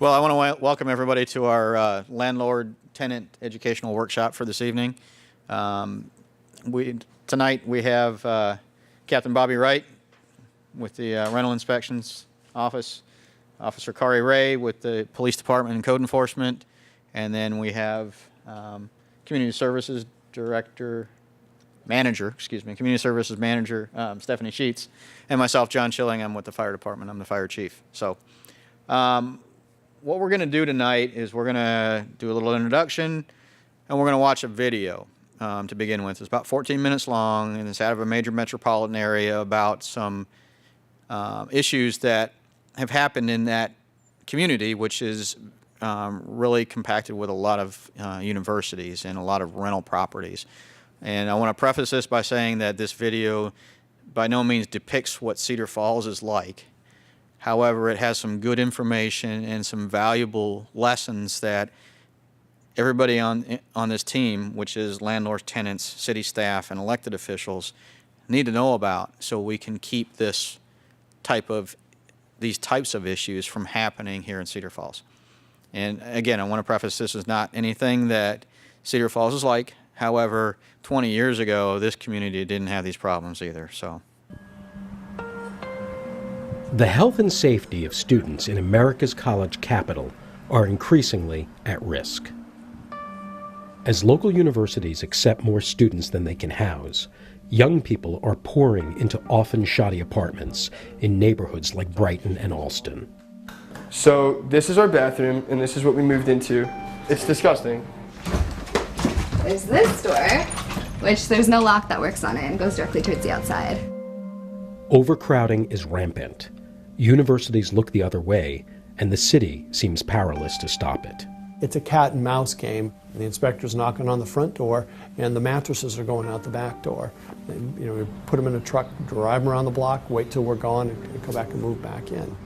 Well, I want to welcome everybody to our landlord tenant educational workshop for this evening. Tonight we have Captain Bobby Wright with the Rental Inspections Office, Officer Kari Ray with the Police Department and Code Enforcement, and then we have Community Services Manager, Stephanie Sheets, and myself, John Schilling. I'm with the Fire Department. I'm the Fire Chief. So what we're going to do tonight is we're going to do a little introduction, and we're going to watch a video to begin with. It's about 14 minutes long, and it's out of a major metropolitan area about some issues that have happened in that community, which is really compacted with a lot of universities and a lot of rental properties. And I want to preface this by saying that this video by no means depicts what Cedar Falls is like. However, it has some good information and some valuable lessons that everybody on this team, which is landlords, tenants, city staff, and elected officials, need to know about, so we can keep these types of issues from happening here in Cedar Falls. And again, I want to preface this is not anything that Cedar Falls is like. However, 20 years ago, this community didn't have these problems either. So, the health and safety of students in America's college capital are increasingly at risk. As local universities accept more students than they can house, young people are pouring into often shoddy apartments in neighborhoods like Brighton and Alston. So this is our bathroom, and this is what we moved into. It's disgusting. There's this door, which there's no lock that works on it and goes directly towards the outside. Overcrowding is rampant. Universities look the other way, and the city seems powerless to stop it. It's a cat and mouse game. The inspector's knocking on the front door, and the mattresses are going out the back door. And, we put them in a truck, drive them around the block, wait till we're gone, and come back and move back in.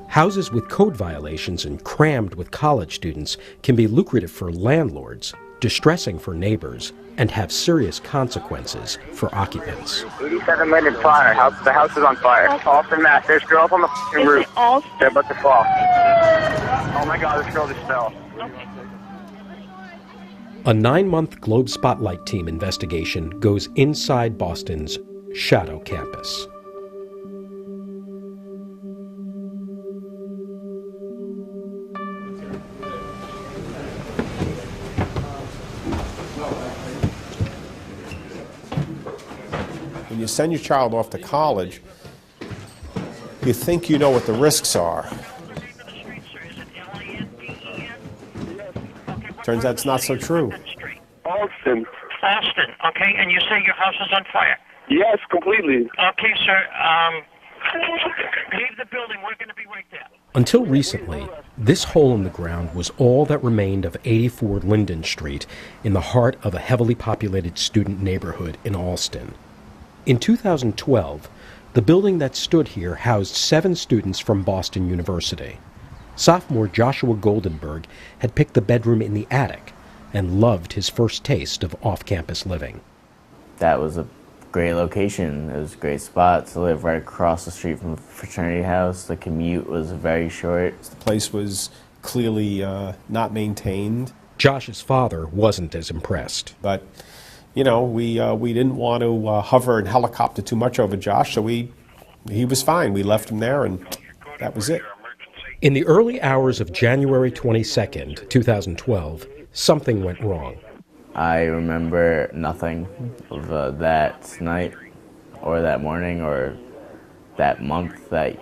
Houses with code violations and crammed with college students can be lucrative for landlords, distressing for neighbors, and have serious consequences for occupants. 87 Linden fire. The house is on fire. Alston, Mass. There's girls on the roof. They're about to fall. Oh my God, this girl just fell. A 9-month Globe Spotlight team investigation goes inside Boston's Shadow Campus. When you send your child off to college, you think you know what the risks are. Turns out it's not so true. Alston. Alston, okay, and you say your house is on fire? Yes, completely. Okay, sir, leave the building, we're going to be right there. Until recently, this hole in the ground was all that remained of 84 Linden Street in the heart of a heavily populated student neighborhood in Alston. In 2012, the building that stood here housed 7 students from Boston University. Sophomore Joshua Goldenberg had picked the bedroom in the attic and loved his first taste of off-campus living. That was a great location. It was a great spot to live right across the street from the fraternity house. The commute was very short. The place was clearly not maintained. Josh's father wasn't as impressed. But, we didn't want to hover and helicopter too much over Josh, so he was fine. We left him there, and that was it. In the early hours of January 22nd, 2012, something went wrong. I remember nothing of that night or that morning or that month, that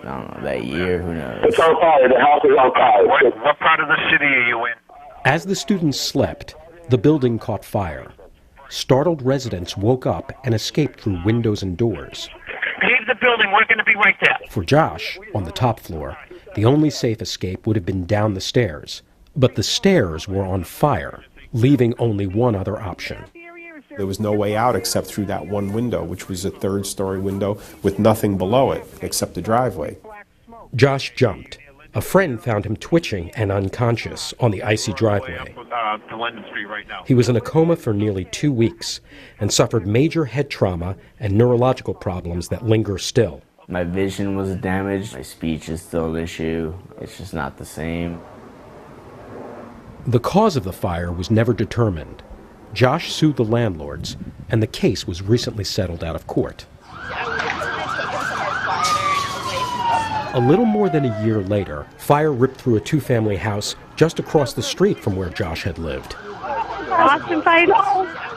year, who knows. It's on fire. The house is on fire. What part of the city are you in? As the students slept, the building caught fire. Startled residents woke up and escaped through windows and doors. Leave the building, we're going to be right there. For Josh, on the top floor, the only safe escape would have been down the stairs. But the stairs were on fire, leaving only one other option. There was no way out except through that one window, which was a 3rd-story window with nothing below it except the driveway. Josh jumped. A friend found him twitching and unconscious on the icy driveway. He was in a coma for nearly 2 weeks and suffered major head trauma and neurological problems that linger still. My vision was damaged. My speech is still an issue. It's just not the same. The cause of the fire was never determined. Josh sued the landlords, and the case was recently settled out of court. A little more than a year later, fire ripped through a two-family house just across the street from where Josh had lived. Austin Fire,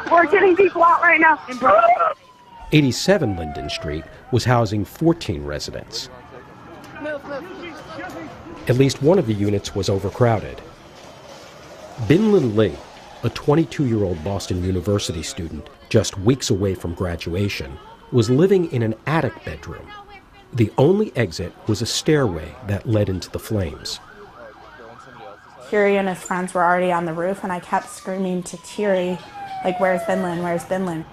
we're getting people out right now. 87 Linden Street was housing 14 residents. At least one of the units was overcrowded. Binlin Lee, a 22-year-old Boston University student just weeks away from graduation, was living in an attic bedroom. The only exit was a stairway that led into the flames. Thierry and his friends were already on the roof, and I kept screaming to Thierry, like, "Where's Binlin? Where's Binlin?"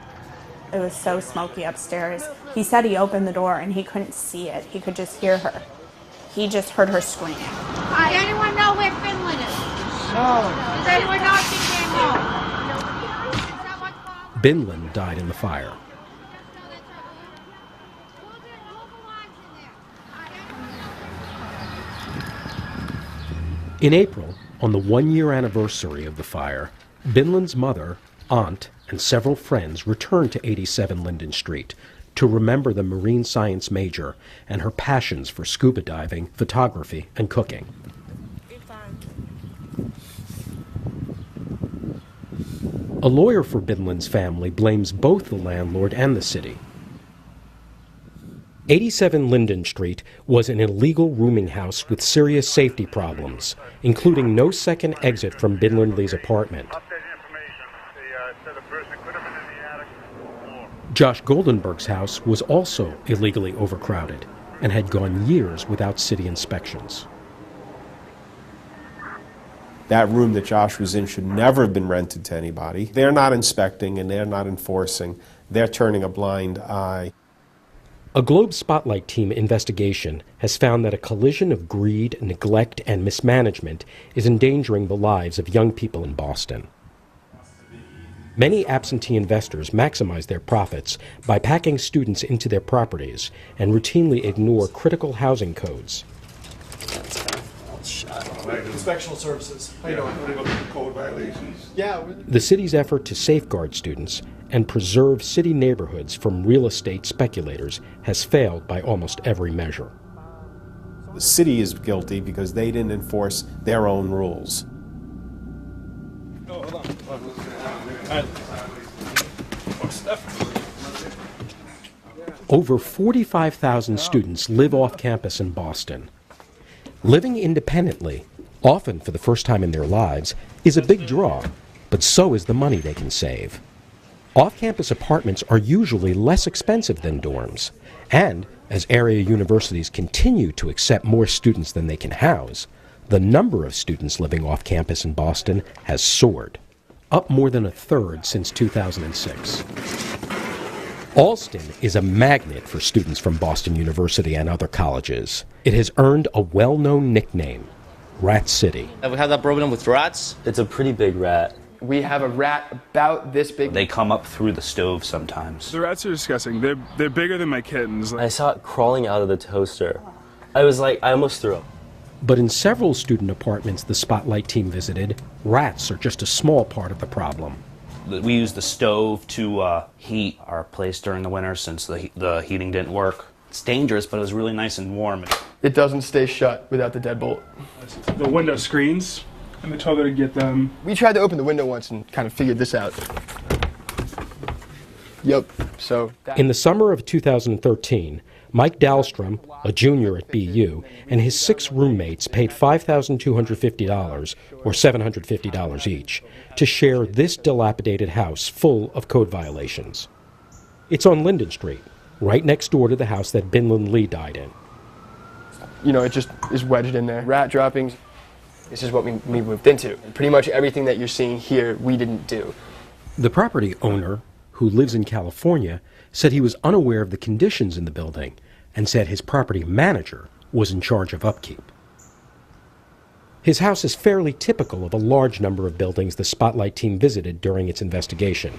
It was so smoky upstairs. He said he opened the door and he couldn't see it. He could just hear her. He just heard her screaming. Does anyone know where Binlin is? No. Does anyone know if she came home? Binlin died in the fire. In April, on the one-year anniversary of the fire, Binlin's mother, aunt, and several friends returned to 87 Linden Street to remember the marine science major and her passions for scuba diving, photography, and cooking. A lawyer for Binlin's family blames both the landlord and the city. 87 Linden Street was an illegal rooming house with serious safety problems, including no second exit from Binlin Lee's apartment. Josh Goldenberg's house was also illegally overcrowded and had gone years without city inspections. That room that Josh was in should never have been rented to anybody. They're not inspecting and they're not enforcing. They're turning a blind eye. A Globe Spotlight Team investigation has found that a collision of greed, neglect, and mismanagement is endangering the lives of young people in Boston. Many absentee investors maximize their profits by packing students into their properties and routinely ignore critical housing codes. Inspectional services. How you doing? Code violations. Yeah. The city's effort to safeguard students and preserve city neighborhoods from real estate speculators has failed by almost every measure. The city is guilty because they didn't enforce their own rules. Over 45,000 students live off campus in Boston. Living independently, often for the first time in their lives, is a big draw, but so is the money they can save. Off-campus apartments are usually less expensive than dorms, and as area universities continue to accept more students than they can house, the number of students living off campus in Boston has soared, up more than a third since 2006. Alston is a magnet for students from Boston University and other colleges. It has earned a well-known nickname, Rat City. Have we had that problem with rats? It's a pretty big rat. We have a rat about this big. They come up through the stove sometimes. The rats are disgusting. They're bigger than my kittens. I saw it crawling out of the toaster. I almost threw up. But in several student apartments the Spotlight team visited, rats are just a small part of the problem. We use the stove to heat our place during the winter since the heating didn't work. It's dangerous, but it was really nice and warm. It doesn't stay shut without the deadbolt. The window screens, and they told her to get them. We tried to open the window once and kind of figured this out. Yep, so. In the summer of 2013, Mike Dahlstrom, a junior at BU, and his 6 roommates paid $5,250, or $750 each, to share this dilapidated house full of code violations. It's on Linden Street, right next door to the house that Binlin Lee died in. You know, it just is wedged in there. Rat droppings. This is what we moved into. And pretty much everything that you're seeing here, we didn't do. The property owner, who lives in California, said he was unaware of the conditions in the building and said his property manager was in charge of upkeep. His house is fairly typical of a large number of buildings the Spotlight team visited during its investigation.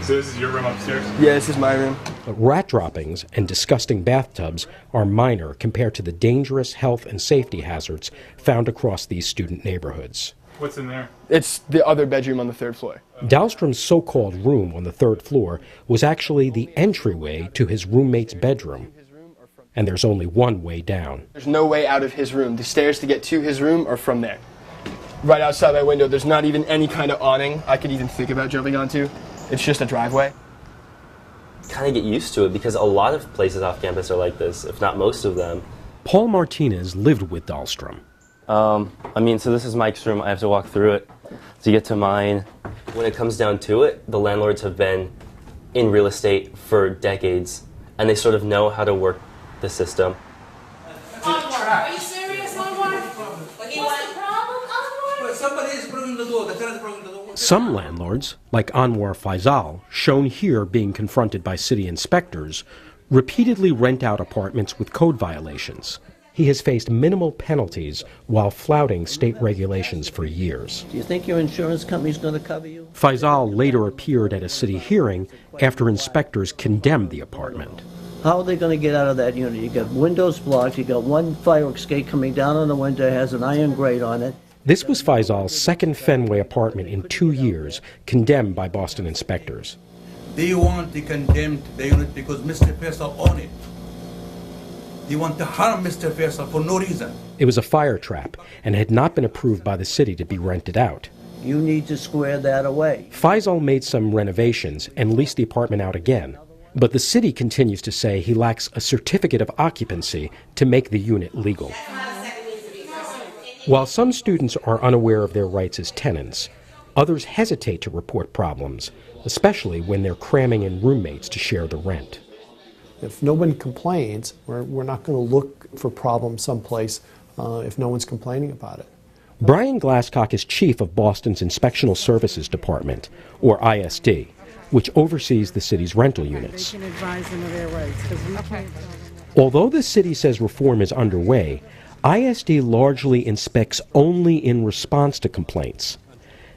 So this is your room upstairs? Yeah, this is my room. But rat droppings and disgusting bathtubs are minor compared to the dangerous health and safety hazards found across these student neighborhoods. What's in there? It's the other bedroom on the 3rd floor. Dahlstrom's so-called room on the 3rd floor was actually the entryway to his roommate's bedroom. And there's only one way down. There's no way out of his room. The stairs to get to his room are from there. Right outside my window, there's not even any kind of awning I could even think about jumping onto. It's just a driveway. Kind of get used to it because a lot of places off campus are like this, if not most of them. Paul Martinez lived with Dahlstrom. So this is Mike's room. I have to walk through it to get to mine. When it comes down to it, the landlords have been in real estate for decades, and they sort of know how to work the system. Are you serious, Landlord? What's the problem, Somebody is blocking the door. The tenant is blocking the door. Some landlords, like Anwar Faisal, shown here being confronted by city inspectors, repeatedly rent out apartments with code violations. He has faced minimal penalties while flouting state regulations for years. Do you think your insurance company's going to cover you? Faisal later appeared at a city hearing after inspectors condemned the apartment. How are they going to get out of that unit? You got windows blocked, you got one fire escape coming down on the window, has an iron grate on it. This was Faisal's second Fenway apartment in 2 years, condemned by Boston inspectors. They want to condemn the unit because Mr. Faisal owned it. They want to harm Mr. Faisal for no reason. It was a fire trap and had not been approved by the city to be rented out. You need to square that away. Faisal made some renovations and leased the apartment out again. But the city continues to say he lacks a certificate of occupancy to make the unit legal. While some students are unaware of their rights as tenants, others hesitate to report problems, especially when they're cramming in roommates to share the rent. If no one complains, we're not going to look for problems someplace if no one's complaining about it. Brian Glasscock is chief of Boston's Inspectional Services Department, or ISD, which oversees the city's rental units. They can advise them of their rights. Although the city says reform is underway, ISD largely inspects only in response to complaints.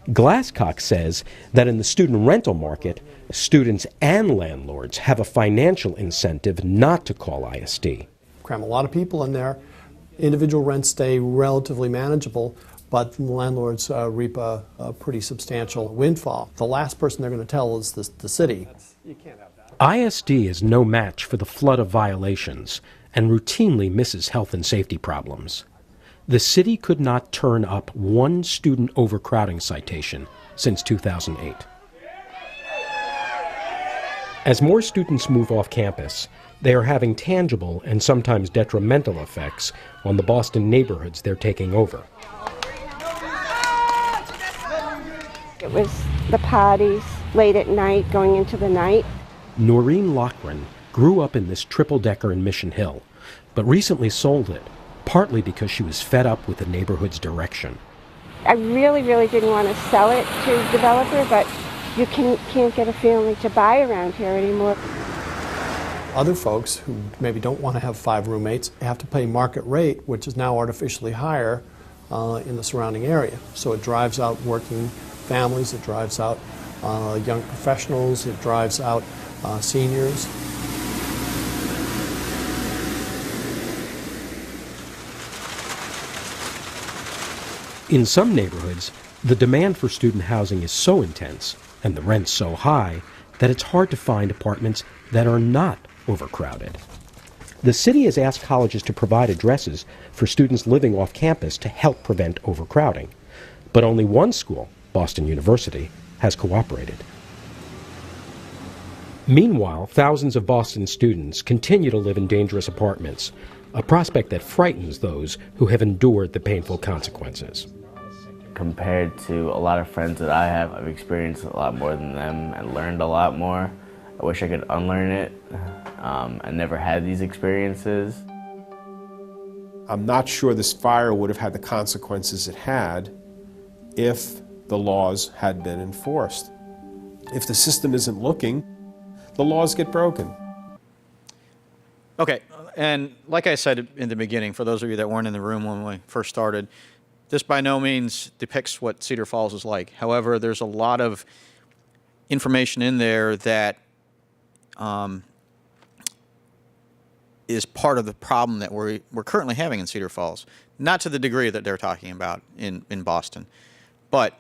Glasscock says that in the student rental market, students and landlords have a financial incentive not to call ISD. Cram a lot of people in there. Individual rents stay relatively manageable, but the landlords reap a pretty substantial windfall. The last person they're going to tell is the city. ISD is no match for the flood of violations and routinely misses health and safety problems. The city could not turn up one student overcrowding citation since 2008. As more students move off campus, they are having tangible and sometimes detrimental effects on the Boston neighborhoods they're taking over. It was the parties late at night, going into the night. Noreen Loughran grew up in this triple-decker in Mission Hill, but recently sold it, partly because she was fed up with the neighborhood's direction. I really didn't want to sell it to a developer, but you can't get a family to buy around here anymore. Other folks who maybe don't want to have 5 roommates have to pay market rate, which is now artificially higher in the surrounding area. So it drives out working families, it drives out young professionals, it drives out seniors. In some neighborhoods, the demand for student housing is so intense and the rents so high that it's hard to find apartments that are not overcrowded. The city has asked colleges to provide addresses for students living off campus to help prevent overcrowding, but only one school, Boston University, has cooperated. Meanwhile, thousands of Boston students continue to live in dangerous apartments, a prospect that frightens those who have endured the painful consequences. Compared to a lot of friends that I have, I've experienced a lot more than them and learned a lot more. I wish I could unlearn it. I never had these experiences. I'm not sure this fire would have had the consequences it had if the laws had been enforced. If the system isn't looking, the laws get broken. Okay, and like I said in the beginning, for those of you that weren't in the room when we first started, this by no means depicts what Cedar Falls is like. However, there's a lot of information in there that is part of the problem that we're currently having in Cedar Falls. Not to the degree that they're talking about in Boston, but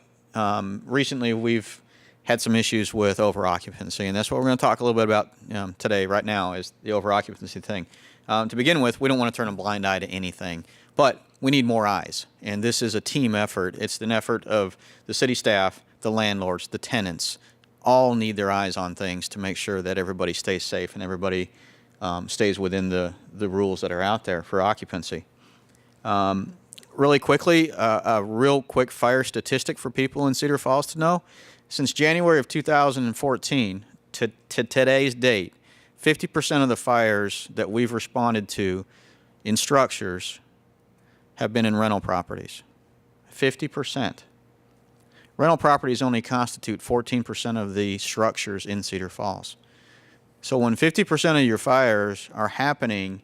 recently we've had some issues with over-occupancy, and that's what we're going to talk a little bit about today, right now, is the over-occupancy thing. To begin with, we don't want to turn a blind eye to anything, but we need more eyes, and this is a team effort. It's an effort of the city staff, the landlords, the tenants, all need their eyes on things to make sure that everybody stays safe and everybody stays within the rules that are out there for occupancy. Really quickly, a real quick fire statistic for people in Cedar Falls to know. Since January of 2014 to today's date, 50% of the fires that we've responded to in structures have been in rental properties. 50%. Rental properties only constitute 14% of the structures in Cedar Falls. So when 50% of your fires are happening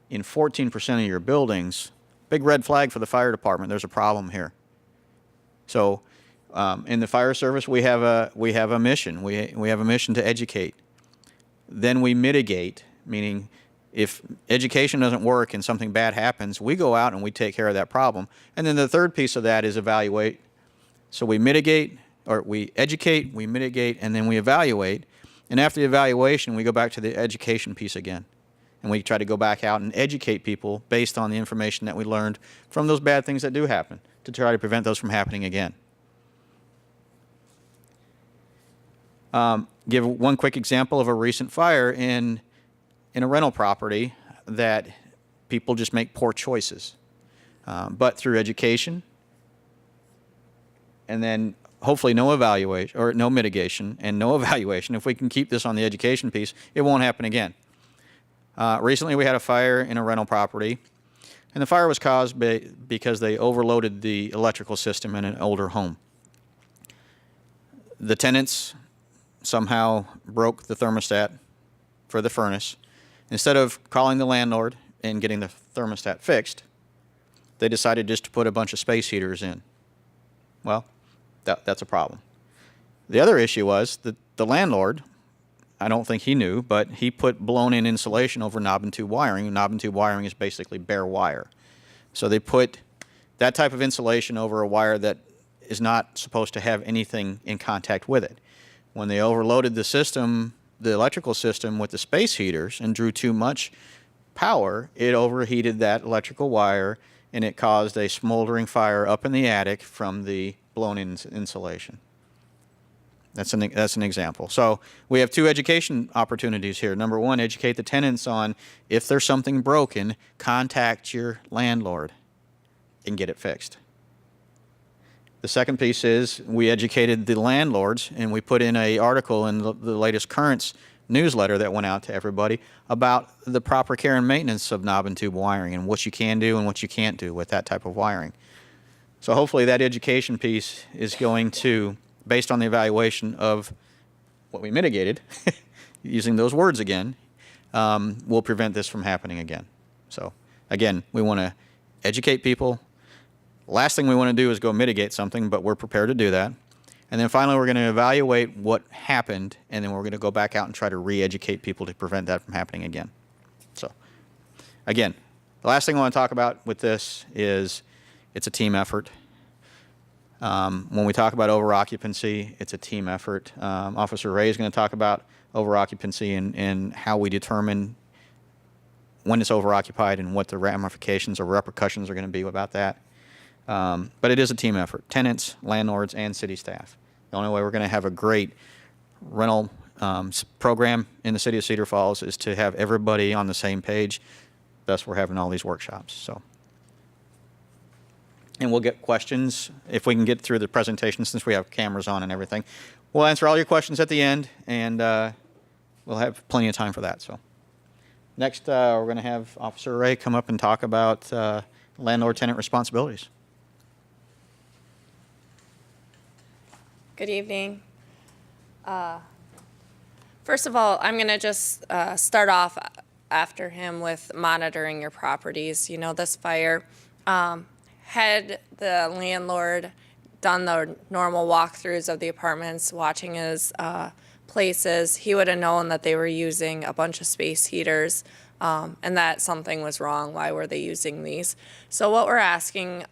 in 14% of your buildings, big red flag for the fire department. There's a problem here. So in the fire service, we have a mission. We have a mission to educate. Then we mitigate, meaning if education doesn't work and something bad happens, we go out and we take care of that problem. And then the third piece of that is evaluate. So we mitigate, or we educate, we mitigate, and then we evaluate. And after the evaluation, we go back to the education piece again. And we try to go back out and educate people based on the information that we learned from those bad things that do happen to try to prevent those from happening again. Give one quick example of a recent fire in a rental property that people just make poor choices. But through education and then hopefully no evaluation or no mitigation and no evaluation, if we can keep this on the education piece, it won't happen again. Recently we had a fire in a rental property, and the fire was caused because they overloaded the electrical system in an older home. The tenants somehow broke the thermostat for the furnace. Instead of calling the landlord and getting the thermostat fixed, they decided just to put a bunch of space heaters in. Well, that's a problem. The other issue was that the landlord, I don't think he knew, but he put blown-in insulation over knob and tube wiring. Knob and tube wiring is basically bare wire. So they put that type of insulation over a wire that is not supposed to have anything in contact with it. When they overloaded the system, the electrical system with the space heaters and drew too much power, it overheated that electrical wire and it caused a smoldering fire up in the attic from the blown-in insulation. That's an example. So we have two education opportunities here. Number one, educate the tenants on if there's something broken, contact your landlord and get it fixed. The second piece is we educated the landlords and we put in an article in the latest Currents newsletter that went out to everybody about the proper care and maintenance of knob and tube wiring and what you can do and what you can't do with that type of wiring. So hopefully that education piece is going to, based on the evaluation of what we mitigated, using those words again, will prevent this from happening again. So again, we want to educate people. Last thing we want to do is go mitigate something, but we're prepared to do that. And then finally, we're going to evaluate what happened, and then we're going to go back out and try to re-educate people to prevent that from happening again. So again, the last thing I want to talk about with this is it's a team effort. When we talk about over-occupancy, it's a team effort. Officer Ray is going to talk about over-occupancy and how we determine when it's over-occupied and what the ramifications or repercussions are going to be about that. But it is a team effort. Tenants, landlords, and city staff. The only way we're going to have a great rental program in the city of Cedar Falls is to have everybody on the same page. Thus, we're having all these workshops. So, and we'll get questions if we can get through the presentation since we have cameras on and everything. We'll answer all your questions at the end, and we'll have plenty of time for that. So, next, we're going to have Officer Ray come up and talk about landlord-tenant responsibilities. Good evening. First of all, I'm going to just start off after him with monitoring your properties. You know, this fire, had the landlord done the normal walkthroughs of the apartments, watching his places, he would have known that they were using a bunch of space heaters, and that something was wrong. Why were they using these? So what we're asking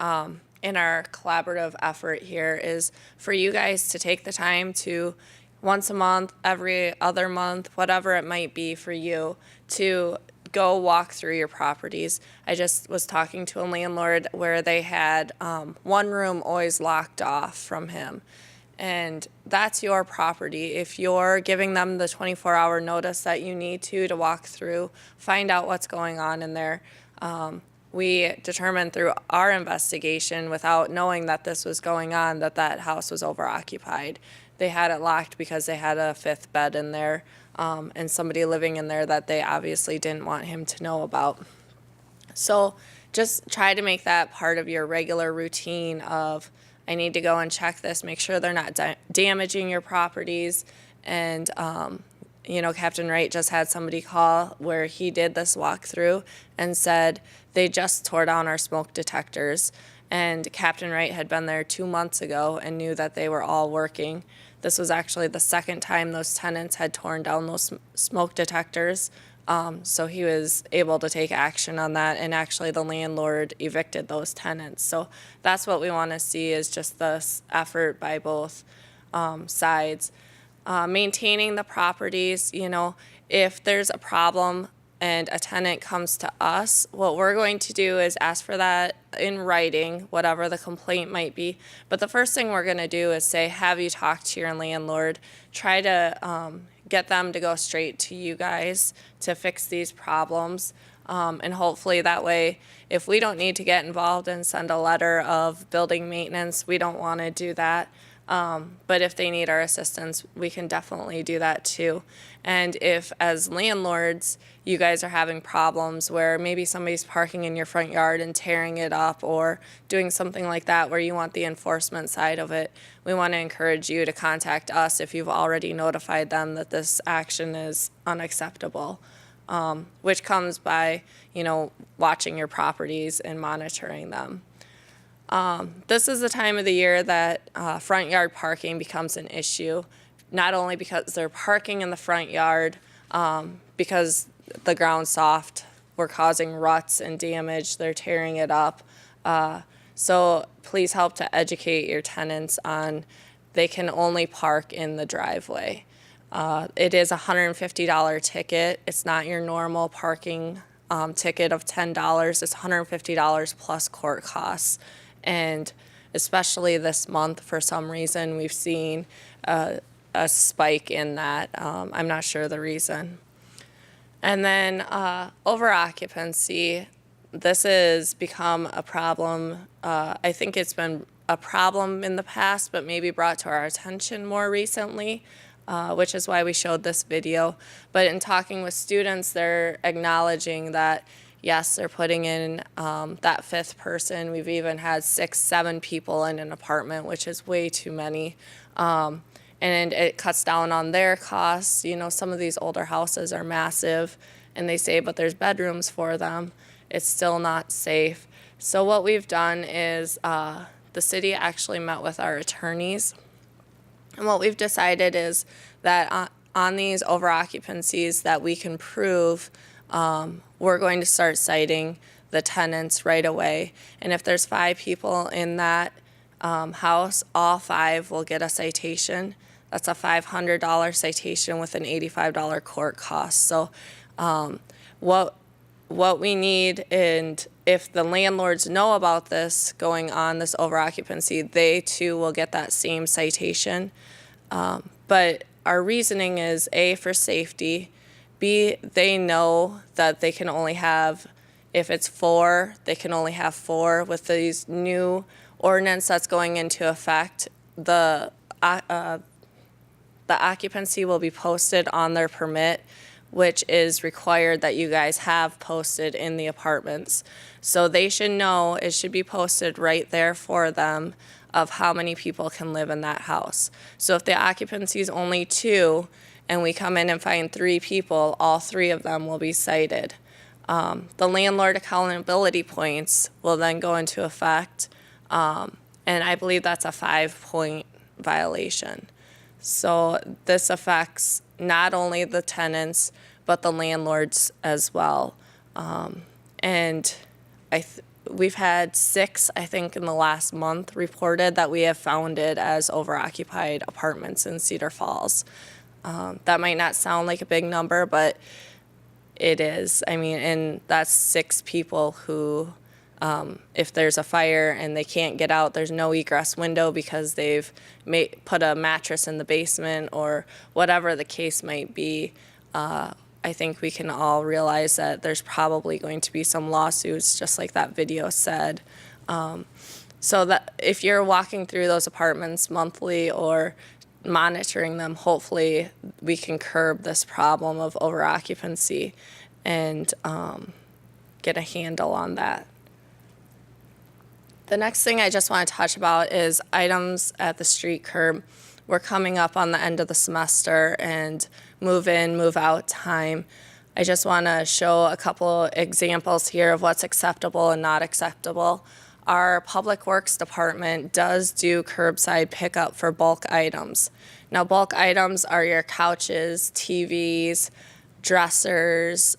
in our collaborative effort here is for you guys to take the time to, once a month, every other month, whatever it might be for you, to go walk through your properties. I just was talking to a landlord where they had one room always locked off from him. And that's your property. If you're giving them the 24-hour notice that you need to walk through, find out what's going on in there. We determined through our investigation, without knowing that this was going on, that that house was overoccupied. They had it locked because they had a fifth bed in there, and somebody living in there that they obviously didn't want him to know about. So just try to make that part of your regular routine of, I need to go and check this, make sure they're not damaging your properties. And, you know, Captain Wright just had somebody call where he did this walkthrough and said they just tore down our smoke detectors. And Captain Wright had been there 2 months ago and knew that they were all working. This was actually the second time those tenants had torn down those smoke detectors. So he was able to take action on that, and actually the landlord evicted those tenants. So that's what we want to see, is just this effort by both sides. Maintaining the properties, you know, if there's a problem and a tenant comes to us, what we're going to do is ask for that in writing, whatever the complaint might be. But the first thing we're going to do is say, have you talked to your landlord? Try to get them to go straight to you guys to fix these problems. And hopefully that way, if we don't need to get involved and send a letter of building maintenance, we don't want to do that. But if they need our assistance, we can definitely do that too. And if, as landlords, you guys are having problems where maybe somebody's parking in your front yard and tearing it up, or doing something like that where you want the enforcement side of it, we want to encourage you to contact us if you've already notified them that this action is unacceptable, which comes by, you know, watching your properties and monitoring them. This is the time of the year that front yard parking becomes an issue, not only because they're parking in the front yard, because the ground's soft, we're causing ruts and damage, they're tearing it up. So please help to educate your tenants on they can only park in the driveway. It is a $150 ticket. It's not your normal parking ticket of $10. It's $150 plus court costs. And especially this month, for some reason, we've seen a spike in that. I'm not sure the reason. And then over occupancy, this has become a problem. I think it's been a problem in the past, but maybe brought to our attention more recently, which is why we showed this video. But in talking with students, they're acknowledging that, yes, they're putting in that fifth person. We've even had 6, 7 people in an apartment, which is way too many. And it cuts down on their costs. You know, some of these older houses are massive, and they say, but there's bedrooms for them. It's still not safe. So what we've done is the city actually met with our attorneys. And what we've decided is that on these over occupancies that we can prove, we're going to start citing the tenants right away. And if there's 5 people in that house, all 5 will get a citation. That's a $500 citation with an $85 court cost. So what we need, and if the landlords know about this going on, this over occupancy, they too will get that same citation. But our reasoning is A, for safety, B, they know that they can only have, if it's 4, they can only have 4. With these new ordinance that's going into effect, the occupancy will be posted on their permit, which is required that you guys have posted in the apartments. So they should know, it should be posted right there for them, of how many people can live in that house. So if the occupancy is only 2 and we come in and find 3 people, all 3 of them will be cited. The landlord accountability points will then go into effect, and I believe that's a 5-point violation. So this affects not only the tenants, but the landlords as well. And we've had 6, I think, in the last month reported that we have found it as overoccupied apartments in Cedar Falls. That might not sound like a big number, but it is. I mean, and that's 6 people who, if there's a fire and they can't get out, there's no egress window because they've put a mattress in the basement or whatever the case might be. I think we can all realize that there's probably going to be some lawsuits, just like that video said. So that if you're walking through those apartments monthly or monitoring them, hopefully we can curb this problem of overoccupancy and get a handle on that. The next thing I just want to touch about is items at the street curb. We're coming up on the end of the semester and move in, move out time. I just want to show a couple examples here of what's acceptable and not acceptable. Our Public Works Department does do curbside pickup for bulk items. Now, bulk items are your couches, TVs, dressers,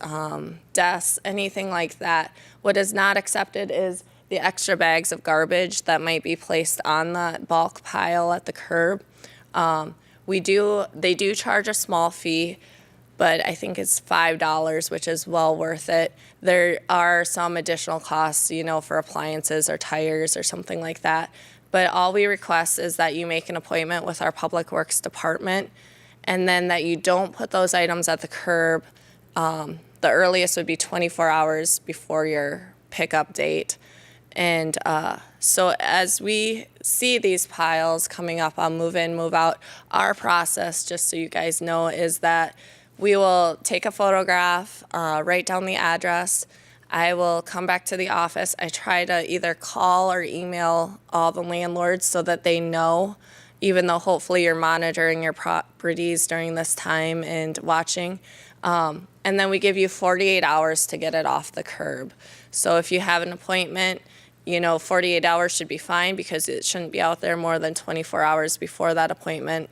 desks, anything like that. What is not accepted is the extra bags of garbage that might be placed on the bulk pile at the curb. They do charge a small fee, but I think it's $5, which is well worth it. There are some additional costs, for appliances or tires or something like that. But all we request is that you make an appointment with our Public Works Department, and then that you don't put those items at the curb. The earliest would be 24 hours before your pickup date. And so as we see these piles coming up on move in, move out, our process, just so you guys know, is that we will take a photograph, write down the address. I will come back to the office. I try to either call or email all the landlords so that they know, even though hopefully you're monitoring your properties during this time and watching. And then we give you 48 hours to get it off the curb. So if you have an appointment, 48 hours should be fine because it shouldn't be out there more than 24 hours before that appointment.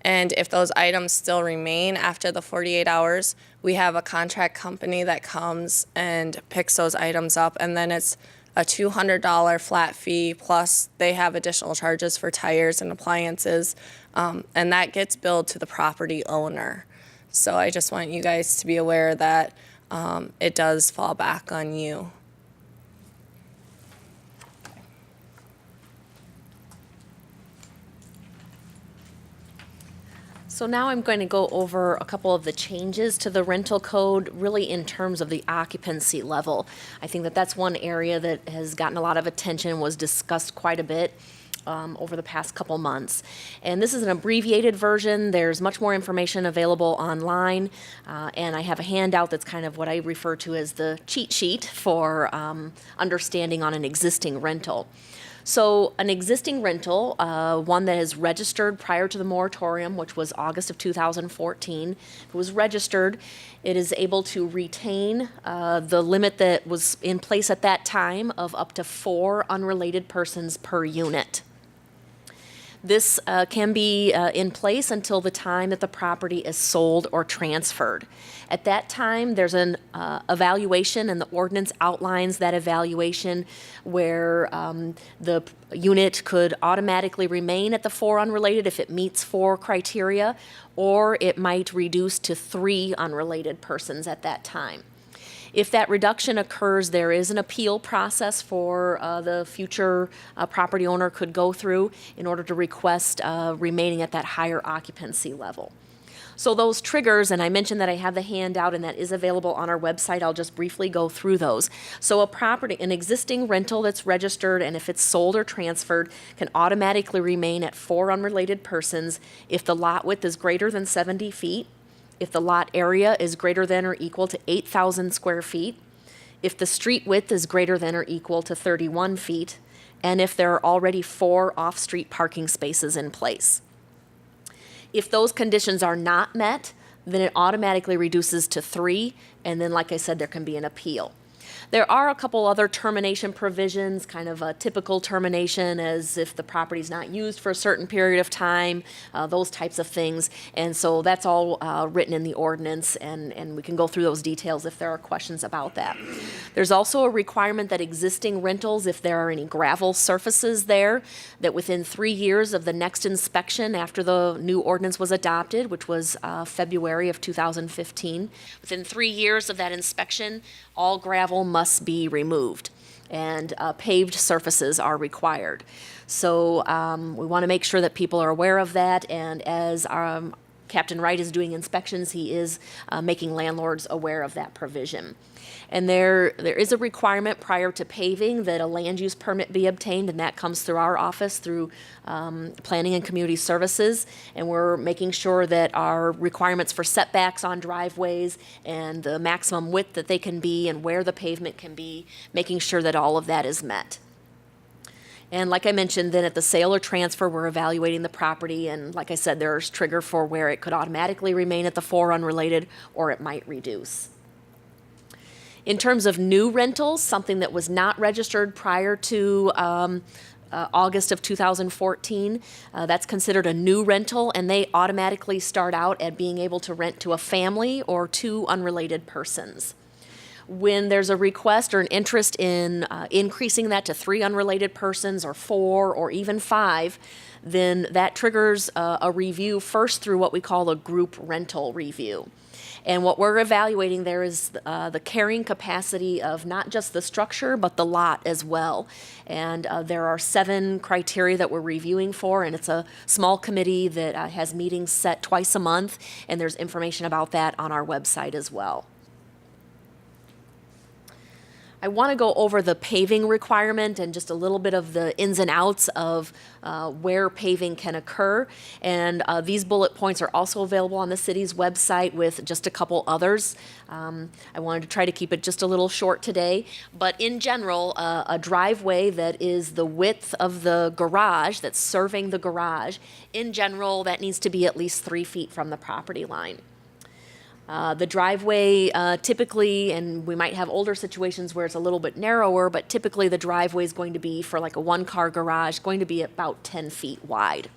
And if those items still remain after the 48 hours, we have a contract company that comes and picks those items up, and then it's a $200 flat fee, plus they have additional charges for tires and appliances, and that gets billed to the property owner. So I just want you guys to be aware that it does fall back on you. So now I'm going to go over a couple of the changes to the rental code, really in terms of the occupancy level. I think that that's one area that has gotten a lot of attention, was discussed quite a bit over the past couple months. And this is an abbreviated version. There's much more information available online, and I have a handout that's kind of what I refer to as the cheat sheet for understanding on an existing rental. So an existing rental, one that is registered prior to the moratorium, which was August of 2014, if it was registered, it is able to retain the limit that was in place at that time of up to 4 unrelated persons per unit. This can be in place until the time that the property is sold or transferred. At that time, there's an evaluation, and the ordinance outlines that evaluation where the unit could automatically remain at the 4 unrelated if it meets 4 criteria, or it might reduce to 3 unrelated persons at that time. If that reduction occurs, there is an appeal process for the future property owner could go through in order to request remaining at that higher occupancy level. So those triggers, and I mentioned that I have the handout and that is available on our website. I'll just briefly go through those. So a property, an existing rental that's registered, and if it's sold or transferred, can automatically remain at 4 unrelated persons if the lot width is greater than 70 feet, if the lot area is greater than or equal to 8,000 square feet, if the street width is greater than or equal to 31 feet, and if there are already 4 off-street parking spaces in place. If those conditions are not met, then it automatically reduces to 3, and then, like I said, there can be an appeal. There are a couple other termination provisions, kind of a typical termination as if the property's not used for a certain period of time, those types of things. And so that's all written in the ordinance, and we can go through those details if there are questions about that. There's also a requirement that existing rentals, if there are any gravel surfaces there, that within 3 years of the next inspection after the new ordinance was adopted, which was February of 2015, within 3 years of that inspection, all gravel must be removed, and paved surfaces are required. So we want to make sure that people are aware of that, and as Captain Wright is doing inspections, he is making landlords aware of that provision. And there is a requirement prior to paving that a land use permit be obtained, and that comes through our office through Planning and Community Services. And we're making sure that our requirements for setbacks on driveways and the maximum width that they can be and where the pavement can be, making sure that all of that is met. And like I mentioned, then at the sale or transfer, we're evaluating the property. And like I said, there's trigger for where it could automatically remain at the 4 unrelated, or it might reduce. In terms of new rentals, something that was not registered prior to August of 2014, that's considered a new rental, and they automatically start out at being able to rent to a family or 2 unrelated persons. When there's a request or an interest in increasing that to 3 unrelated persons or 4 or even 5, then that triggers a review first through what we call a group rental review. And what we're evaluating there is the carrying capacity of not just the structure, but the lot as well. And there are 7 criteria that we're reviewing for, and it's a small committee that has meetings set twice a month, and there's information about that on our website as well. I want to go over the paving requirement and just a little bit of the ins and outs of where paving can occur. And these bullet points are also available on the city's website with just a couple others. I wanted to try to keep it just a little short today. But in general, a driveway that is the width of the garage, that's serving the garage, in general, that needs to be at least 3 feet from the property line. The driveway typically, and we might have older situations where it's a little bit narrower, but typically the driveway is going to be, for like a 1-car garage, going to be about 10 feet wide.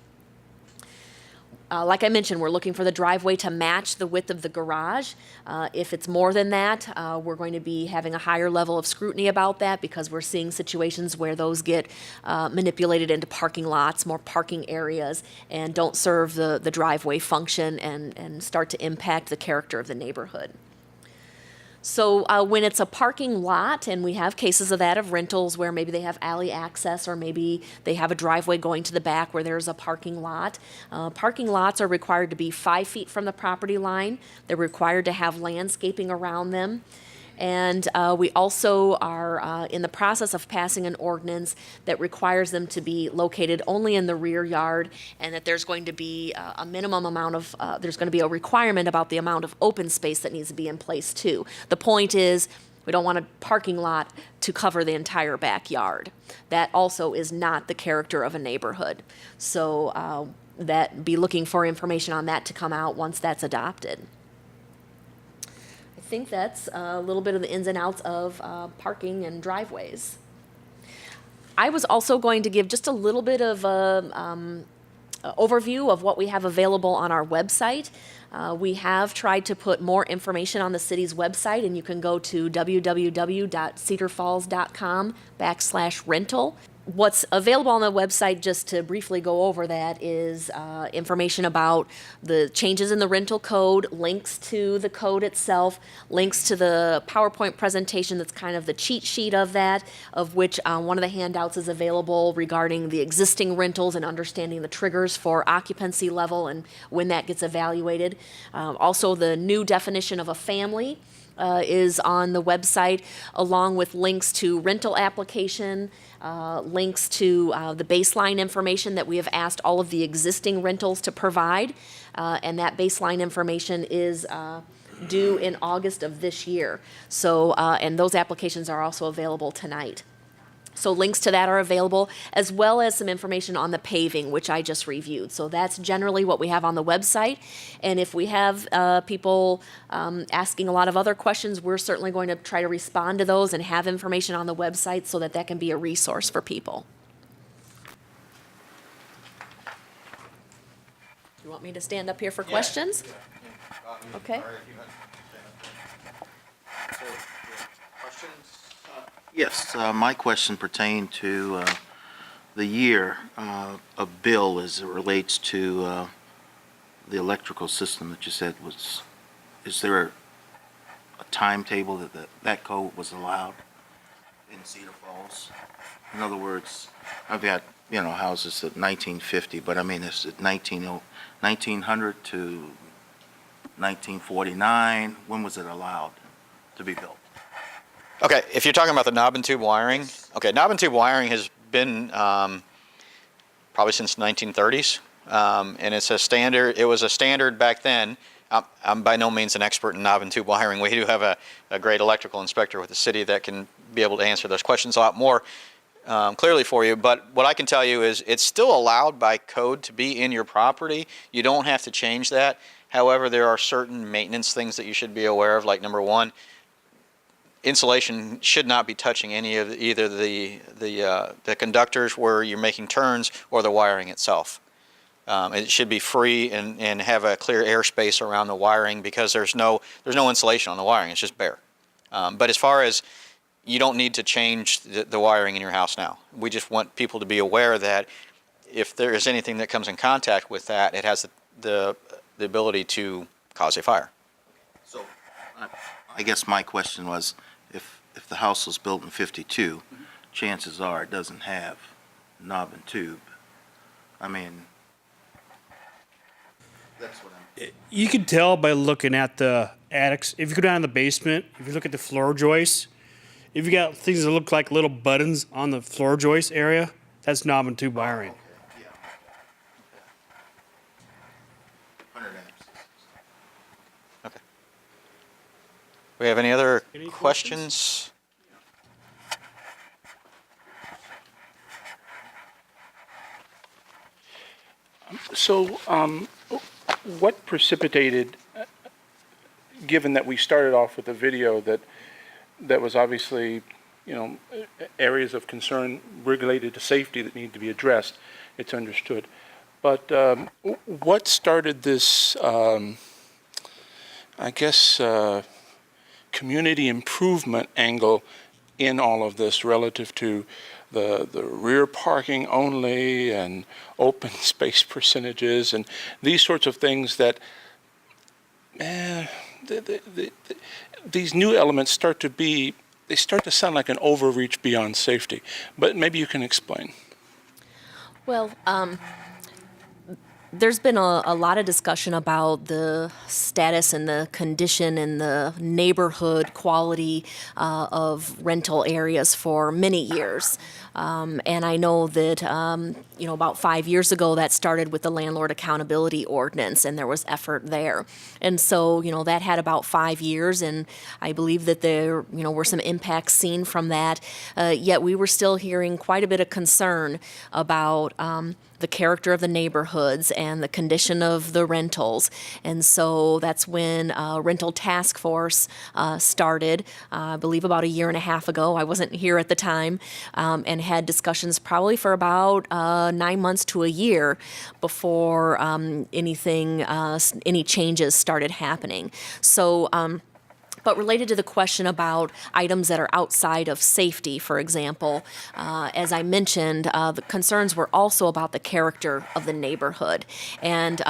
Like I mentioned, we're looking for the driveway to match the width of the garage. If it's more than that, we're going to be having a higher level of scrutiny about that, because we're seeing situations where those get manipulated into parking lots, more parking areas, and don't serve the driveway function and start to impact the character of the neighborhood. So when it's a parking lot, and we have cases of that, of rentals where maybe they have alley access, or maybe they have a driveway going to the back where there's a parking lot. Parking lots are required to be 5 feet from the property line. They're required to have landscaping around them. And we also are in the process of passing an ordinance that requires them to be located only in the rear yard, and that there's going to be a minimum amount of, there's going to be a requirement about the amount of open space that needs to be in place too. The point is, we don't want a parking lot to cover the entire backyard. That also is not the character of a neighborhood. So be looking for information on that to come out once that's adopted. I think that's a little bit of the ins and outs of parking and driveways. I was also going to give just a little bit of a overview of what we have available on our website. We have tried to put more information on the city's website, and you can go to www.cedarfalls.com/rental. What's available on the website, just to briefly go over that, is information about the changes in the rental code, links to the code itself, links to the PowerPoint presentation that's kind of the cheat sheet of that, of which one of the handouts is available regarding the existing rentals and understanding the triggers for occupancy level and when that gets evaluated. Also, the new definition of a family is on the website, along with links to rental application, links to the baseline information that we have asked all of the existing rentals to provide, and that baseline information is due in August of this year. So, and those applications are also available tonight. So links to that are available, as well as some information on the paving, which I just reviewed. So that's generally what we have on the website. And if we have people asking a lot of other questions, we're certainly going to try to respond to those and have information on the website so that that can be a resource for people. You want me to stand up here for questions? Okay. Yes, my question pertained to the year of bill as it relates to the electrical system that you said was. Is there a timetable that code was allowed in Cedar Falls? In other words, I've got houses at 1950, but I mean it's at 1900 to 1949. When was it allowed to be built? Okay, if you're talking about the knob and tube wiring, okay, knob and tube wiring has been probably since the 1930s, and it's a standard. It was a standard back then. I'm by no means an expert in knob and tube wiring. We do have a great electrical inspector with the city that can be able to answer those questions a lot more clearly for you. But what I can tell you is it's still allowed by code to be in your property. You don't have to change that. However, there are certain maintenance things that you should be aware of, like number one, insulation should not be touching any of either the conductors where you're making turns or the wiring itself. It should be free and have a clear airspace around the wiring because there's no insulation on the wiring. It's just bare. But as far as you don't need to change the wiring in your house now. We just want people to be aware that if there is anything that comes in contact with that, it has the ability to cause a fire. So I guess my question was, if the house was built in 52, chances are it doesn't have knob and tube. I mean, that's what I'm... You can tell by looking at the attics. If you go down in the basement, if you look at the floor joists, if you got things that look like little buttons on the floor joist area, that's knob and tube wiring. Okay. We have any other questions? So, what precipitated, given that we started off with a video that was obviously, areas of concern related to safety that need to be addressed, it's understood. But what started this, community improvement angle in all of this relative to the rear parking only and open space percentages and these sorts of things that these new elements start to sound like an overreach beyond safety. But maybe you can explain. Well, there's been a lot of discussion about the status and the condition and the neighborhood quality of rental areas for many years. And I know that, about 5 years ago, that started with the Landlord Accountability Ordinance, and there was effort there. And so, that had about 5 years, and I believe that there, were some impacts seen from that. Yet we were still hearing quite a bit of concern about the character of the neighborhoods and the condition of the rentals. And so that's when Rental Task Force started, I believe about a year and a half ago. I wasn't here at the time, and had discussions probably for about 9 months to a year before any changes started happening. So, but related to the question about items that are outside of safety, for example, as I mentioned, the concerns were also about the character of the neighborhood. And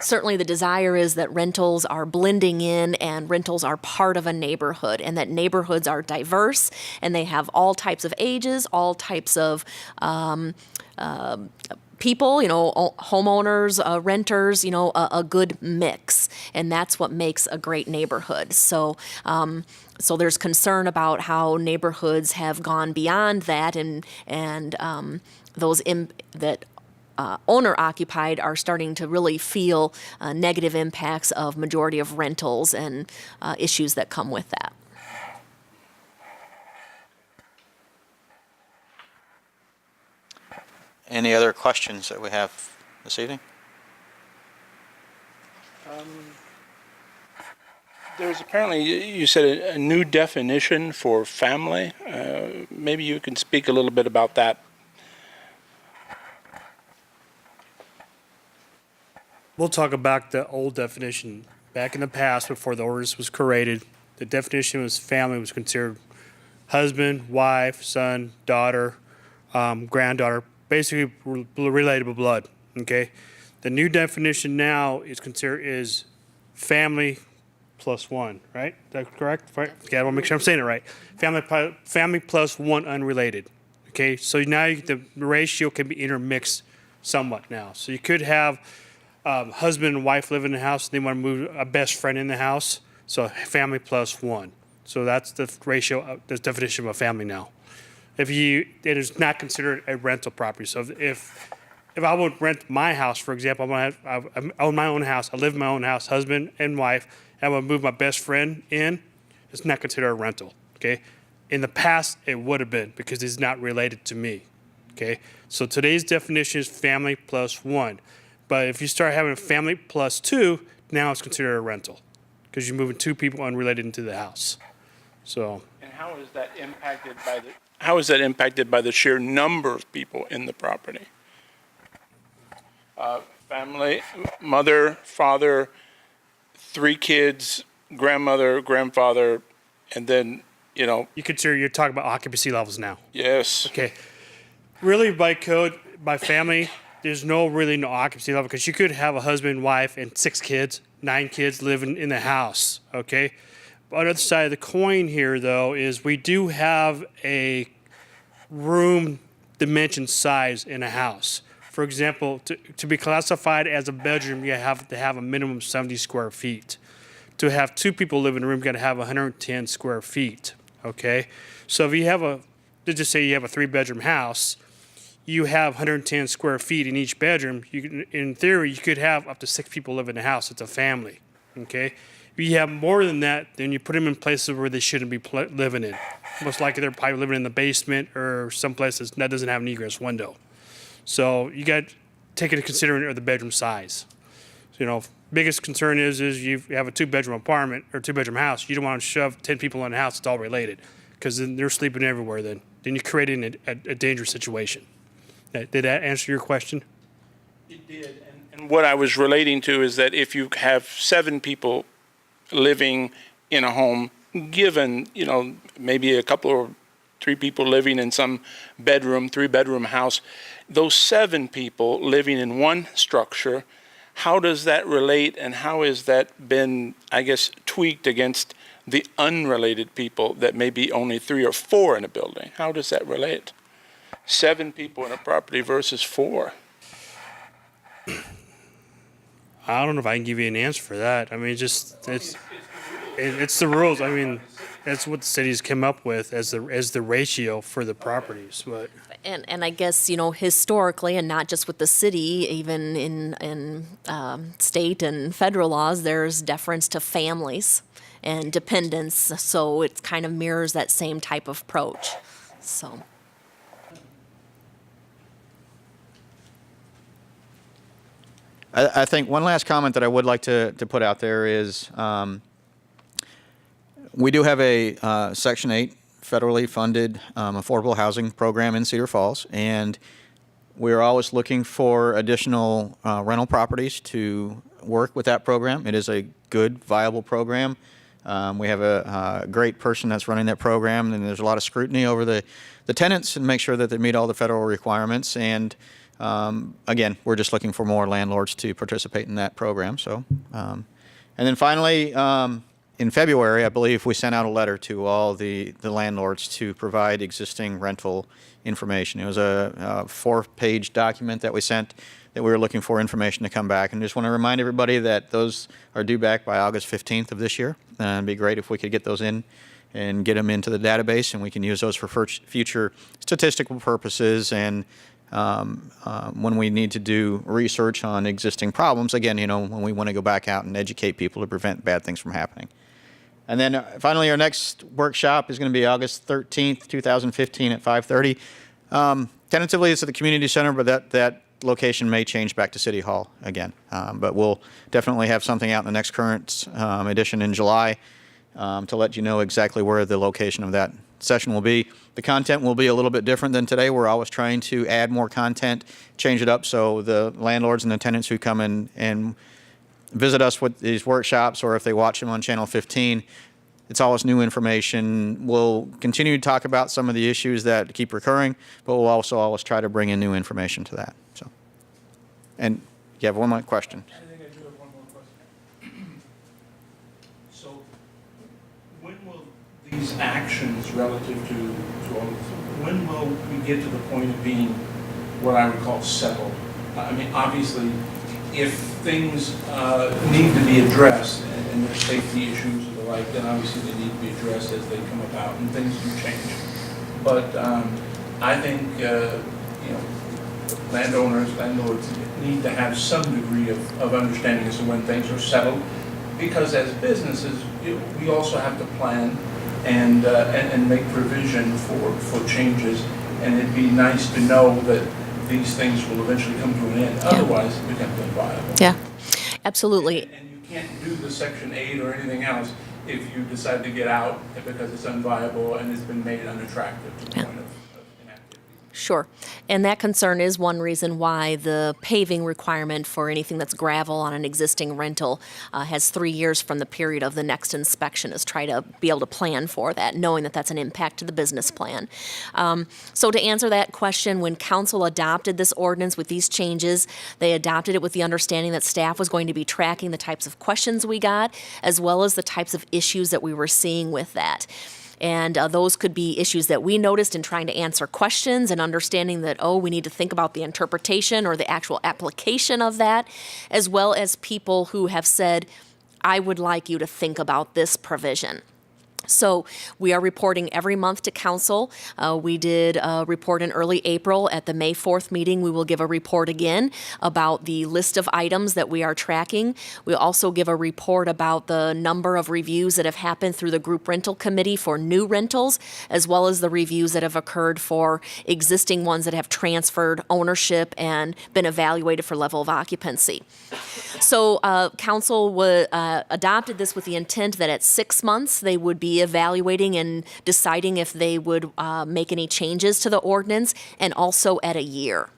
certainly the desire is that rentals are blending in and rentals are part of a neighborhood, and that neighborhoods are diverse and they have all types of ages, all types of people, homeowners, renters, a good mix. And that's what makes a great neighborhood. So there's concern about how neighborhoods have gone beyond that and those that owner-occupied are starting to really feel negative impacts of majority of rentals and issues that come with that. Any other questions that we have this evening? There's apparently, you said a new definition for family. Maybe you can speak a little bit about that. We'll talk about the old definition. Back in the past, before the ordinance was created, the definition was family was considered husband, wife, son, daughter, granddaughter, basically related by blood. Okay, the new definition now is family plus one. Right? Is that correct? Right? Okay, I want to make sure I'm saying it right. Family plus one unrelated. Okay, so now the ratio can be intermixed somewhat now. So you could have husband and wife live in the house. They want to move a best friend in the house. So family plus one. So that's the ratio, the definition of a family now. It is not considered a rental property. So if I would rent my house, for example, I own my own house. I live in my own house, husband and wife. And I would move my best friend in. It's not considered a rental. Okay. In the past, it would have been because it's not related to me. Okay. So today's definition is family plus one. But if you start having a family plus two, now it's considered a rental because you're moving two people unrelated into the house. So. And how is that impacted by the sheer number of people in the property? Family, mother, father, 3 kids, grandmother, grandfather, and then, you're talking about occupancy levels now. Yes. Okay. Really, by code, by family, there's no occupancy level because you could have a husband, wife, and 6 kids, 9 kids living in the house. Okay. On the other side of the coin here, though, is we do have a room dimension size in a house. For example, to be classified as a bedroom, you have to have a minimum of 70 square feet. To have 2 people live in a room, you got to have 110 square feet. Okay. So if you have let's just say you have a 3-bedroom house, you have 110 square feet in each bedroom. In theory, you could have up to 6 people live in the house. It's a family. Okay. If you have more than that, then you put them in places where they shouldn't be living in. Most likely they're probably living in the basement or some places that doesn't have an egress window. So you got to take into consideration the bedroom size. So, biggest concern is you have a 2-bedroom apartment or 2-bedroom house. You don't want to shove 10 people in the house. It's all related because then they're sleeping everywhere. Then you're creating a dangerous situation. Did that answer your question? It did. And what I was relating to is that if you have 7 people living in a home, given, maybe a couple or 3 people living in some 3-bedroom house, those 7 people living in one structure, how does that relate and how has that been, I guess, tweaked against the unrelated people that may be only 3 or 4 in a building? How does that relate? 7 people in a property versus 4. I don't know if I can give you an answer for that. I mean, it's the rules. I mean, that's what the city's come up with as the ratio for the properties. But and I guess historically, and not just with the city, even in state and federal laws, there's deference to families and dependents. So it kind of mirrors that same type of approach. So. I think one last comment that I would like to put out there is we do have a Section 8 federally funded affordable housing program in Cedar Falls, and we're always looking for additional rental properties to work with that program. It is a good, viable program. We have a great person that's running that program, and there's a lot of scrutiny over the tenants and make sure that they meet all the federal requirements. And again, we're just looking for more landlords to participate in that program. So, and then finally, in February, I believe we sent out a letter to all the landlords to provide existing rental information. It was a 4-page document that we sent that we were looking for information to come back. And just want to remind everybody that those are due back by August 15th of this year. It'd be great if we could get those in and get them into the database, and we can use those for future statistical purposes and when we need to do research on existing problems, again, when we want to go back out and educate people to prevent bad things from happening. And then finally, our next workshop is going to be August 13th, 2015 at 5:30. Tentatively, it's at the community center, but that location may change back to City Hall again. But we'll definitely have something out in the next current edition in July to let you know exactly where the location of that session will be. The content will be a little bit different than today. We're always trying to add more content, change it up, so the landlords and the tenants who come in and visit us with these workshops, or if they watch them on Channel 15, it's always new information. We'll continue to talk about some of the issues that keep recurring, but we'll also always try to bring in new information to that. So, and you have one more question. I think I do have one more question. So, when will these actions relative to all this, when will we get to the point of being what I would call settled? I mean, obviously, if things need to be addressed and there's safety issues or the like, then obviously they need to be addressed as they come about, and things do change. But I think landlords need to have some degree of understanding as to when things are settled, because as businesses, we also have to plan and make provision for changes, and it'd be nice to know that these things will eventually come to an end. Yeah. Otherwise, it becomes unviable. Yeah, absolutely. And you can't do the Section 8 or anything else if you decide to get out because it's unviable and it's been made unattractive to the point of inactivity. Sure. And that concern is one reason why the paving requirement for anything that's gravel on an existing rental has 3 years from the period of the next inspection, is try to be able to plan for that, knowing that that's an impact to the business plan. So to answer that question, when council adopted this ordinance with these changes, they adopted it with the understanding that staff was going to be tracking the types of questions we got, as well as the types of issues that we were seeing with that. And those could be issues that we noticed in trying to answer questions and understanding that, we need to think about the interpretation or the actual application of that, as well as people who have said, I would like you to think about this provision. So we are reporting every month to council. We did a report in early April. At the May 4th meeting, we will give a report again about the list of items that we are tracking. We'll also give a report about the number of reviews that have happened through the group rental committee for new rentals, as well as the reviews that have occurred for existing ones that have transferred ownership and been evaluated for level of occupancy. So council adopted this with the intent that at 6 months they would be evaluating and deciding if they would make any changes to the ordinance, and also at a year.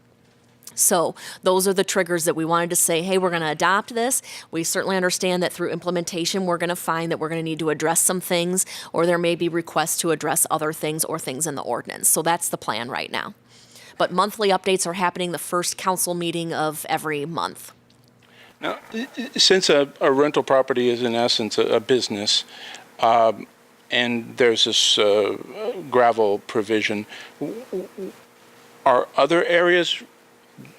So those are the triggers that we wanted to say, hey, we're going to adopt this. We certainly understand that through implementation, we're going to find that we're going to need to address some things, or there may be requests to address other things or things in the ordinance. So that's the plan right now. But monthly updates are happening the first council meeting of every month. Now, since a rental property is in essence a business, and there's this gravel provision, are other areas,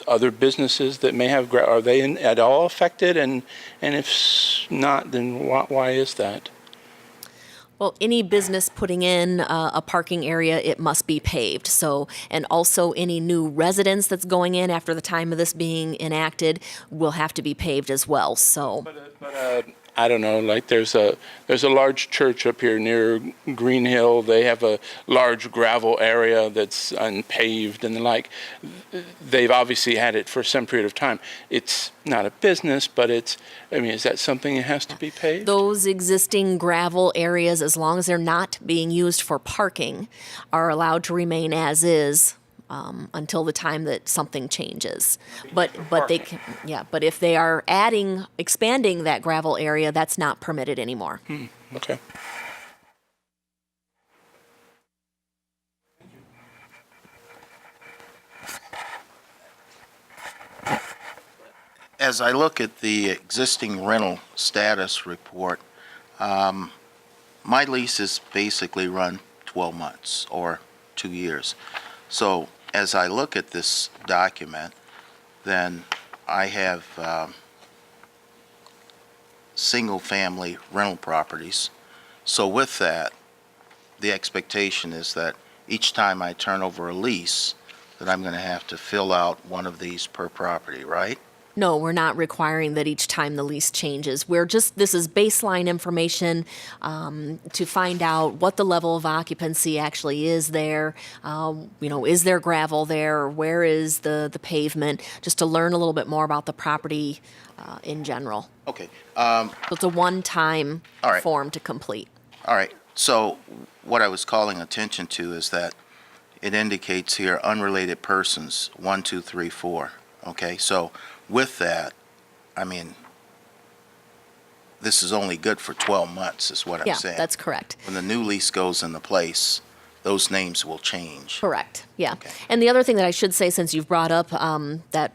other businesses that may have gravel, are they at all affected? And if not, then why is that? Well, any business putting in a parking area, it must be paved. So, and also any new residence that's going in after the time of this being enacted will have to be paved as well. So. But I don't know, like there's a large church up here near Green Hill. They have a large gravel area that's unpaved and the like. They've obviously had it for some period of time. It's not a business, but is that something that has to be paved? Those existing gravel areas, as long as they're not being used for parking, are allowed to remain as is. Until the time that something changes, but they can, but if they are expanding that gravel area, that's not permitted anymore. Okay. As I look at the existing rental status report, my lease is basically run 12 months or 2 years. So as I look at this document, then I have single-family rental properties. So with that, the expectation is that each time I turn over a lease, that I'm going to have to fill out one of these per property, right? No, we're not requiring that each time the lease changes. This is baseline information to find out what the level of occupancy actually is there. Is there gravel there? Where is the pavement? Just to learn a little bit more about the property in general. Okay. So it's a one-time All right. form to complete. All right. So what I was calling attention to is that it indicates here unrelated persons, 1, 2, 3, 4. Okay. So with that, I mean, this is only good for 12 months is what I'm saying. Yeah, that's correct. When the new lease goes into place, those names will change. Correct, yeah. And the other thing that I should say, since you've brought up that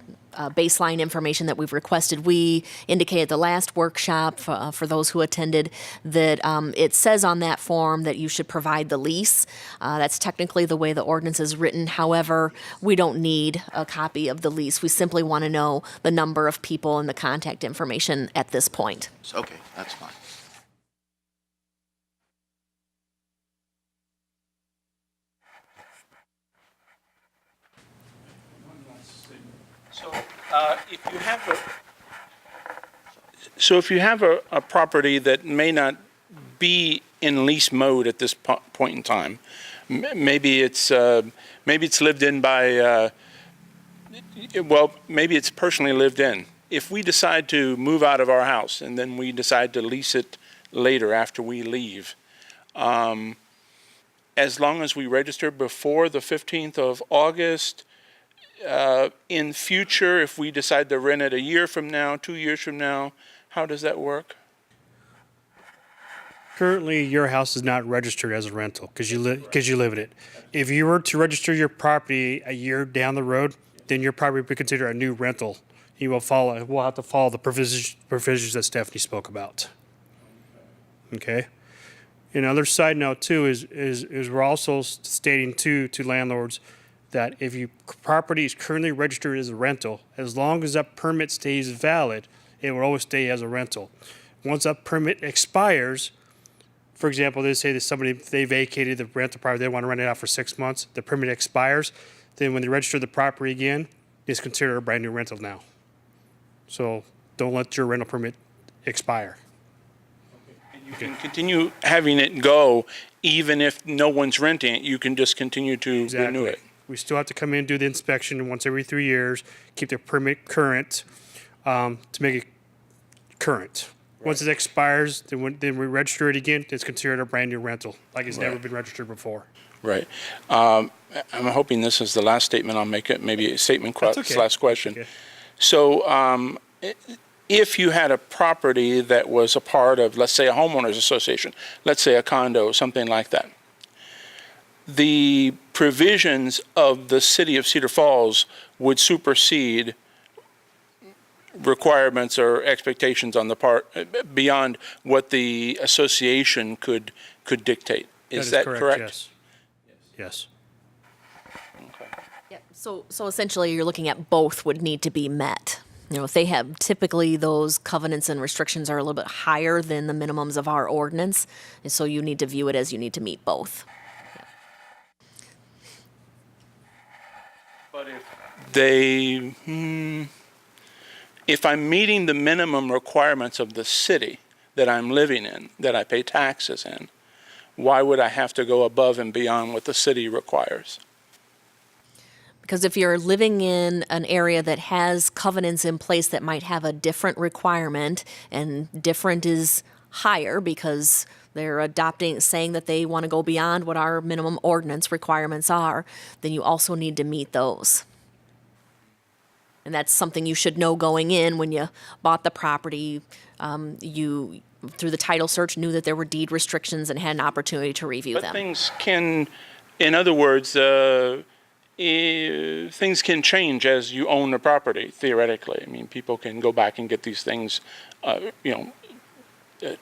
baseline information that we've requested, we indicated at the last workshop for those who attended that it says on that form that you should provide the lease. That's technically the way the ordinance is written. However, we don't need a copy of the lease. We simply want to know the number of people and the contact information at this point. Okay, that's fine. If you have a property that may not be in lease mode at this point in time, maybe it's lived in by, maybe it's personally lived in. If we decide to move out of our house and then we decide to lease it later after we leave, as long as we register before the 15th of August, in future, if we decide to rent it a year from now, 2 years from now, how does that work? Currently, your house is not registered as a rental because you live in it. If you were to register your property a year down the road, then your property would be considered a new rental. We'll have to follow the provisions that Stephanie spoke about. Okay. Another side note too is we're also stating to landlords that if your property is currently registered as a rental, as long as that permit stays valid, it will always stay as a rental. Once that permit expires, for example, they say that they vacated the rental property, they want to rent it out for 6 months, the permit expires, then when they register the property again, it's considered a brand new rental now. So don't let your rental permit expire. You can continue having it go even if no one's renting it. You can just continue to renew it. We still have to come in and do the inspection once every 3 years, keep the permit current to make it current. Right. Once it expires, then we register it again. It's considered a brand new rental, like it's never been registered before. Right. I'm hoping this is the last statement I'll make. It maybe a statement last question. Okay. So if you had a property that was a part of, let's say, a homeowners association, let's say a condo, something like that, the provisions of the city of Cedar Falls would supersede requirements or expectations on the part beyond what the association could dictate. Is that correct? Yes. Yes. Okay. Yep. So essentially, you're looking at both would need to be met. If they have, typically those covenants and restrictions are a little bit higher than the minimums of our ordinance, and so you need to view it as you need to meet both. But if I'm meeting the minimum requirements of the city that I'm living in, that I pay taxes in, why would I have to go above and beyond what the city requires? Because if you're living in an area that has covenants in place that might have a different requirement, and different is higher because they're saying that they want to go beyond what our minimum ordinance requirements are, then you also need to meet those. And that's something you should know going in when you bought the property. You, through the title search, knew that there were deed restrictions and had an opportunity to review them. But things can, in other words, things can change as you own the property, theoretically. I mean, people can go back and get these things,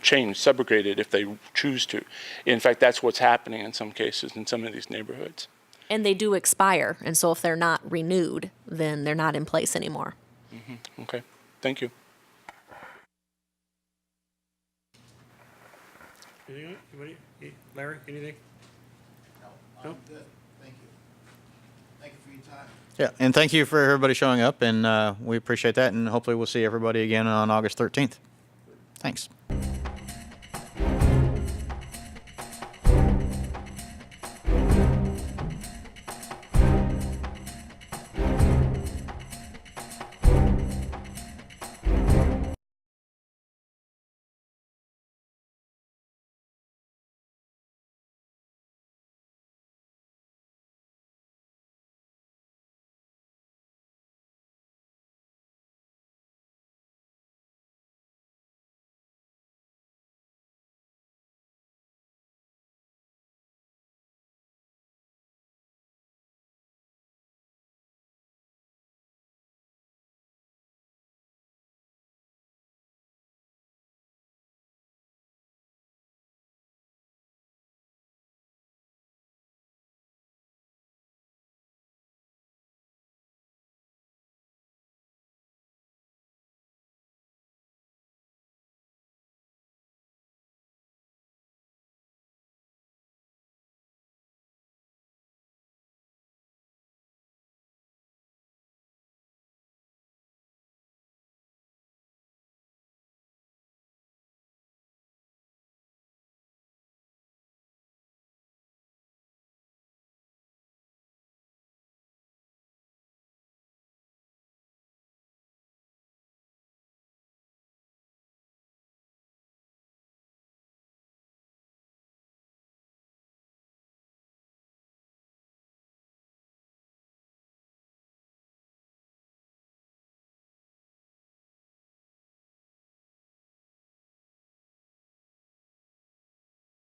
changed, subrogated if they choose to. In fact, that's what's happening in some cases in some of these neighborhoods. And they do expire, and so if they're not renewed, then they're not in place anymore. Mm-hmm. Okay, thank you. Anything? Anybody? Larry, anything? No, I'm good. Thank you. Yeah, and thank you for everybody showing up, and we appreciate that, and hopefully we'll see everybody again on August 13th. Thanks.